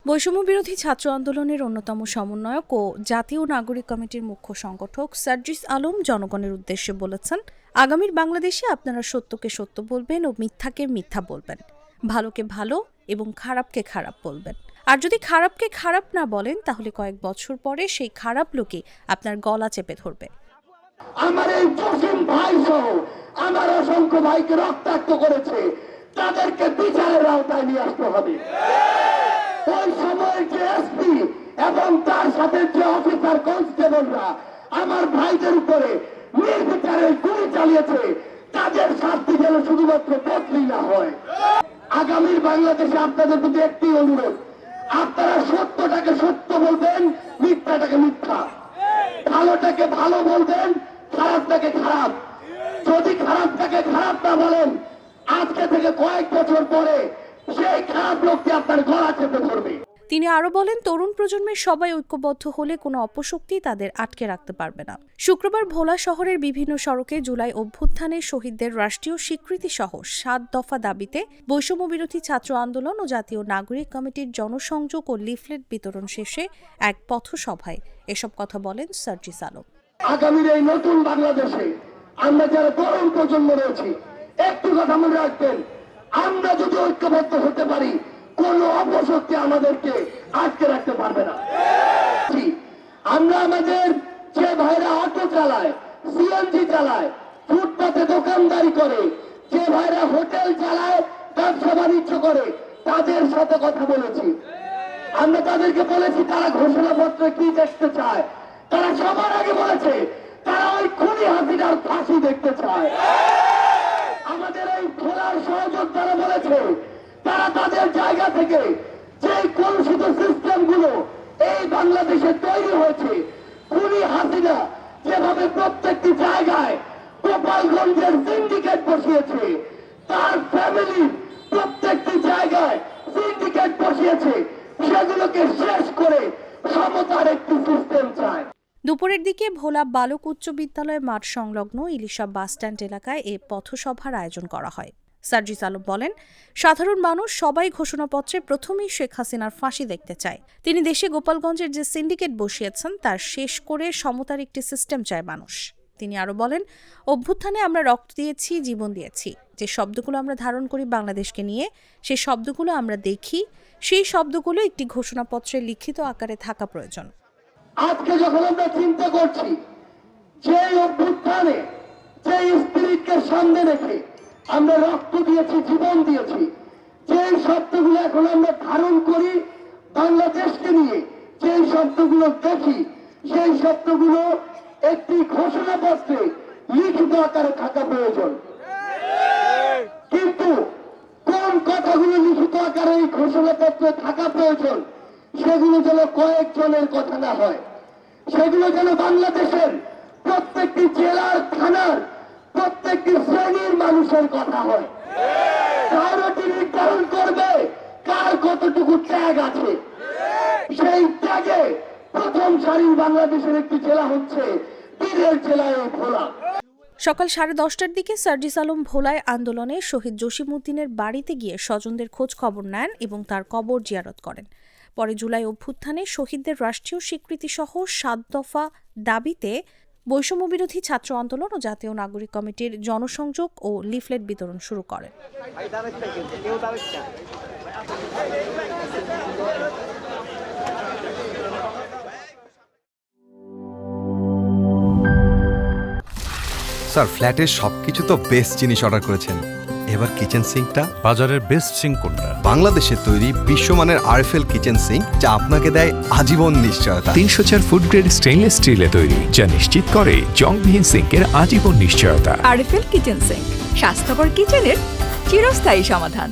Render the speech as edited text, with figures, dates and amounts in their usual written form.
বৈষম্য বিরোধী ছাত্র আন্দোলনের অন্যতম সমন্বয়ক ও জাতীয় নাগরিক কমিটির মুখ্য সংগঠক সার্জিস আলম জনগণের উদ্দেশ্যে বলেছেন, আগামীর বাংলাদেশে আপনারা সত্যকে সত্য বলবেন ও মিথ্যাকে মিথ্যা বলবেন, ভালোকে ভালো এবং খারাপকে খারাপ বলবেন। আর যদি খারাপকে খারাপ না বলেন তাহলে কয়েক বছর পরে সেই খারাপ লোকই আপনার গলা চেপে ধরবে। আমার এই জসিম ভাই সহ আমার অসংখ্য ভাইকে রক্তাক্ত করেছে, তাদেরকে বিচারের আওতায় নিয়ে আসতে হবে। ওই সময় যে এসপি এবং তার সাথে যে অফিসার কনস্টেবলরা আমার ভাইদের উপরে নির্বিচারে গুলি চালিয়েছে, তাদের শাস্তি যেন শুধুমাত্র বদলি না হয়। আগামীর বাংলাদেশে আপনাদের প্রতি একটি অনুরোধ, আপনারা সত্যটাকে সত্য বলবেন, মিথ্যাটাকে মিথ্যা, ভালোটাকে ভালো বলবেন, খারাপটাকে খারাপ। যদি খারাপটাকে খারাপ না বলেন, আজকে থেকে কয়েক বছর পরে সেই খারাপ লোকটি আপনার গলা চেপে ধরবে। তিনি আরো বলেন, তরুণ প্রজন্মের সবাই ঐক্যবদ্ধ হলে কোনো অপশক্তি তাদের আটকে রাখতে পারবে না। শুক্রবার ভোলা শহরের বিভিন্ন সড়কে জুলাই অভ্যুত্থানে শহীদদের রাষ্ট্রীয় স্বীকৃতি সহ ৭ দফা দাবিতে বৈষম্য বিরোধী ছাত্র আন্দোলন ও জাতীয় নাগরিক কমিটির জনসংযোগ ও লিফলেট বিতরণ শেষে এক পথসভায় এসব কথা বলেন সার্জিস আলম। আগামীর এই নতুন বাংলাদেশে আমরা যারা তরুণ প্রজন্ম রয়েছি, একটু কথা মনে রাখবেন, আমরা যদি ঐক্যবদ্ধ হতে পারি, কোন অপশক্তি আমাদেরকে আটকে রাখতে পারবে না। আমরা আমাদের যে ভাইরা অটো চালায়, সিএনজি চালায়, ফুটপাতে দোকানদারি করে, যে ভাইরা হোটেল চালায়, ব্যবসা বাণিজ্য করে, তাদের সাথে কথা বলেছি। আমরা তাদেরকে বলেছি তারা ঘোষণাপত্রে কি দেখতে চায়। তারা সবার আগে বলেছে তারা ওই খুনি হাসিনার ফাঁসি দেখতে চায়। আমাদের এই খোলার সহযোদ্ধারা বলেছে তারা তাদের জায়গা থেকে যে কলুষিত সিস্টেম গুলো এই বাংলাদেশে তৈরি হয়েছে, খুনি হাসিনা যেভাবে প্রত্যেকটি জায়গায় গোপালগঞ্জের সিন্ডিকেট বসিয়েছে, তার ফ্যামিলি প্রত্যেকটি জায়গায় সিন্ডিকেট বসিয়েছে, সেগুলোকে শেষ করে সমতার একটি সিস্টেম চায়। দুপুরের দিকে ভোলা বালক উচ্চ বিদ্যালয় মাঠ সংলগ্ন ইলিশা বাসস্ট্যান্ড এলাকায় এ পথসভার আয়োজন করা হয়। সার্জিস আলম বলেন, সাধারণ মানুষ সবাই ঘোষণাপত্রে প্রথমেই শেখ হাসিনার ফাঁসি দেখতে চায়। তিনি দেশে গোপালগঞ্জের যে সিন্ডিকেট বসিয়েছেন তার শেষ করে সমতার একটি সিস্টেম চায় মানুষ। তিনি আরো বলেন, অভ্যুত্থানে আমরা রক্ত দিয়েছি, জীবন দিয়েছি। যে শব্দগুলো আমরা ধারণ করি বাংলাদেশকে নিয়ে, সেই শব্দগুলো আমরা দেখি, সেই শব্দগুলো একটি ঘোষণাপত্রে লিখিত আকারে থাকা প্রয়োজন। আজকে যখন আমরা চিন্তা করছি যে অভ্যুত্থানে যে স্পিরিটকে সামনে রেখে আমরা রক্ত দিয়েছি, জীবন দিয়েছি, যে শব্দগুলো এখন আমরা ধারণ করি বাংলাদেশকে নিয়ে, যে শব্দগুলো দেখি, সেই শব্দগুলো একটি ঘোষণাপত্রে লিখিত আকারে থাকা প্রয়োজন। কিন্তু কোন কথাগুলো লিখিত আকারে এই ঘোষণাপত্রে থাকা প্রয়োজন, সেগুলো যেন কয়েকজনের কথা না হয়, সেগুলো যেন বাংলাদেশের প্রত্যেকটি জেলার, থানার প্রত্যেকটি শ্রেণীর মানুষের কথা হয়। প্রায়োরিটি নির্ধারণ করবে কার কতটুকু ত্যাগ আছে। সেই ত্যাগে প্রথম সারির বাংলাদেশের একটি জেলা হচ্ছে পীরের জেলায় ভোলা। সকাল 10:30টার দিকে সার্জিস আলম ভোলায় আন্দোলনে শহীদ জসিম উদ্দিনের বাড়িতে গিয়ে স্বজনদের খোঁজ খবর নেন এবং তার কবর জিয়ারত করেন। পরে জুলাই অভ্যুত্থানে শহীদদের রাষ্ট্রীয় স্বীকৃতি সহ ৭ দফা দাবিতে বৈষম্য বিরোধী ছাত্র আন্দোলন ও জাতীয় নাগরিক কমিটির জনসংযোগ ও লিফলেট বিতরণ শুরু করেন। স্যার, ফ্ল্যাটের সবকিছু তো বেস্ট জিনিস অর্ডার করেছেন, এবার কিচেন সিঙ্কটা? বাজারের বেস্ট সিঙ্ক কোনটা? বাংলাদেশে তৈরি বিশ্বমানের আরএফএল কিচেন সিঙ্ক, যা আপনাকে দেয় আজীবন নিশ্চয়তা। 304 ফুড গ্রেড স্টেইনলেস স্টিলে তৈরি, যা নিশ্চিত করে জংবিহীন সিঙ্কের আজীবন নিশ্চয়তা। আরএফএল কিচেন সিঙ্ক, স্বাস্থ্যকর কিচেনের চিরস্থায়ী সমাধান।